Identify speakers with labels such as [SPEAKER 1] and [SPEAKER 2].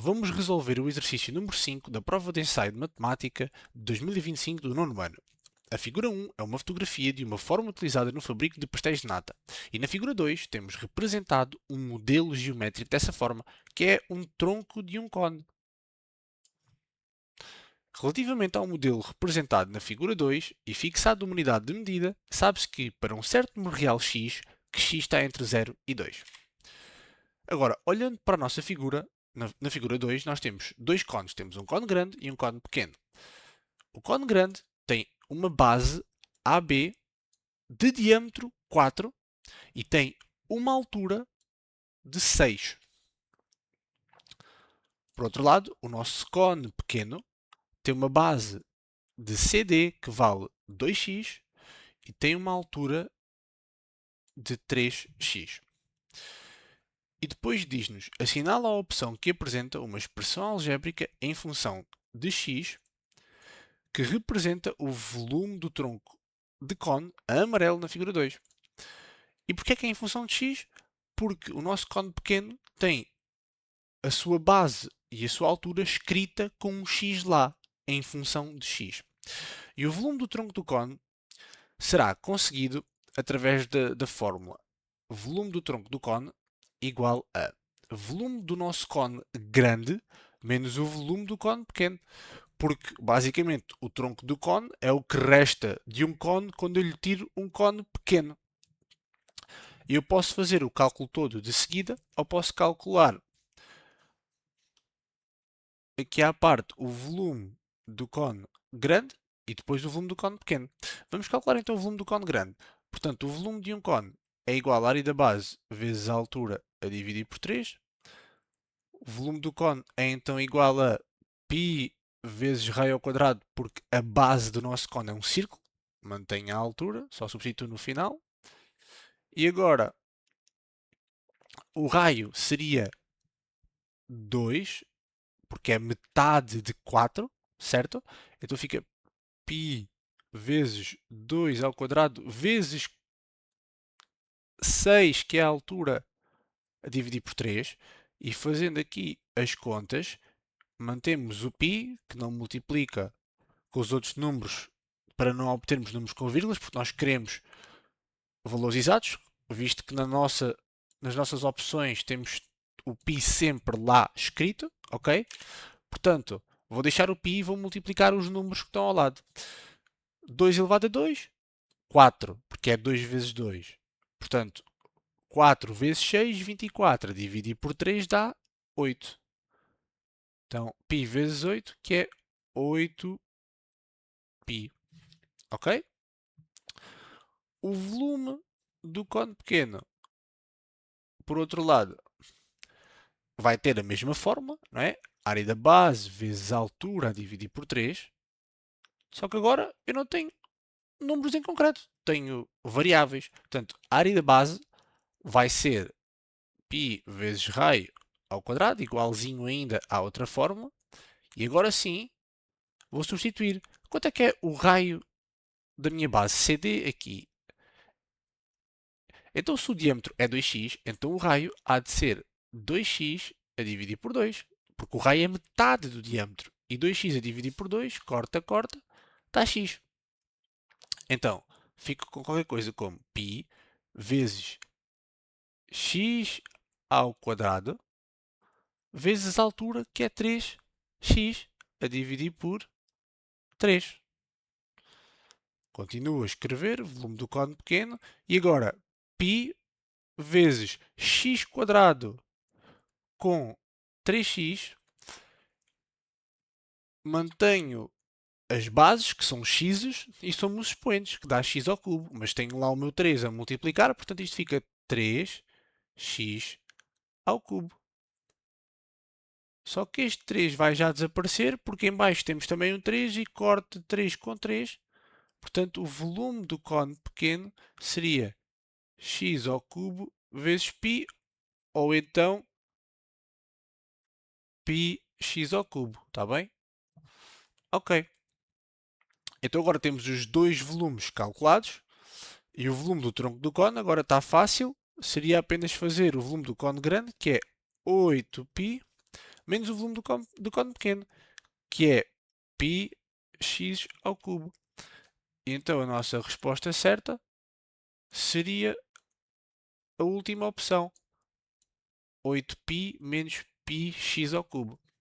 [SPEAKER 1] Vamos resolver o exercício número 5 da prova de ensaio de matemática de 2025 do nono ano. A figura 1 é uma fotografia de uma forma utilizada no fabrico de pastéis de nata. E na figura 2 temos representado um modelo geométrico dessa forma, que é um tronco de um cone. Relativamente ao modelo representado na figura 2 e fixado numa unidade de medida, sabe-se que, para um certo número real x, que x está entre 0 e 2. Agora, olhando para a nossa figura, na figura 2, nós temos dois cones. Temos um cone grande e um cone pequeno. O cone grande tem uma base AB de diâmetro 4 e tem uma altura de 6. Por outro lado, o nosso cone pequeno tem uma base de CD que vale 2x e tem uma altura de 3x. E depois diz-nos, assinala a opção que apresenta uma expressão algébrica em função de x que representa o volume do tronco de cone a amarelo na figura 2. E porquê é que é em função de x? Porque o nosso cone pequeno tem a sua base e a sua altura escrita com um x lá, em função de x. E o volume do tronco do cone será conseguido através da fórmula volume do tronco do cone igual a volume do nosso cone grande menos o volume do cone pequeno. Porque, basicamente, o tronco do cone é o que resta de um cone quando eu lhe tiro um cone pequeno. E eu posso fazer o cálculo todo de seguida, ou posso calcular aqui à parte o volume do cone grande e depois o volume do cone pequeno. Vamos calcular então o volume do cone grande. Portanto, o volume de um cone é igual à área da base vezes a altura a dividir por 3. O volume do cone é então igual a π vezes raio ao quadrado, porque a base do nosso cone é um círculo. Mantém a altura, só substituo no final. E agora, o raio seria 2, porque é metade de 4, certo? Então fica π vezes 2 ao quadrado vezes 6, que é a altura, a dividir por 3. E fazendo aqui as contas, mantemos o π, que não multiplica com os outros números para não obtermos números com vírgulas, porque nós queremos valores exatos, visto que nas nossas opções temos o π sempre lá escrito, ok? Portanto, vou deixar o π e vou multiplicar os números que estão ao lado. 2 elevado a 2, 4, porque é 2 vezes 2. Portanto, 4 vezes 6, 24. Dividir por 3 dá 8. Então, π vezes 8, que é 8π. Ok? O volume do cone pequeno, por outro lado, vai ter a mesma fórmula, não é? Área da base vezes a altura a dividir por 3. Só que agora eu não tenho números em concreto. Tenho variáveis. Portanto, a área da base vai ser π vezes raio ao quadrado, igualzinho ainda à outra fórmula. E agora sim, vou substituir. Quanto é que é o raio da minha base CD aqui? Então, se o diâmetro é 2x, então o raio há de ser 2x a dividir por 2. Porque o raio é metade do diâmetro. E 2x a dividir por 2, corta, corta, dá x. Então, fico com qualquer coisa como π vezes x ao quadrado vezes a altura, que é 3x a dividir por 3. Continuo a escrever, volume do cone pequeno, e agora π vezes x quadrado com 3x, mantenho as bases, que são x's, e somos os expoentes, que dá x ao cubo, mas tenho lá o meu 3 a multiplicar, portanto isto fica 3x ao cubo. Só que este 3 vai já desaparecer, porque em baixo temos também um 3 e corte 3 com 3. Portanto, o volume do cone pequeno seria x ao cubo vezes π, ou então πx ao cubo, está bem? Ok. Então agora temos os dois volumes calculados e o volume do tronco do cone agora está fácil. Seria apenas fazer o volume do cone grande, que é 8π, menos o volume do cone pequeno, que é πx ao cubo. E então a nossa resposta certa seria a última opção, 8π menos πx ao cubo.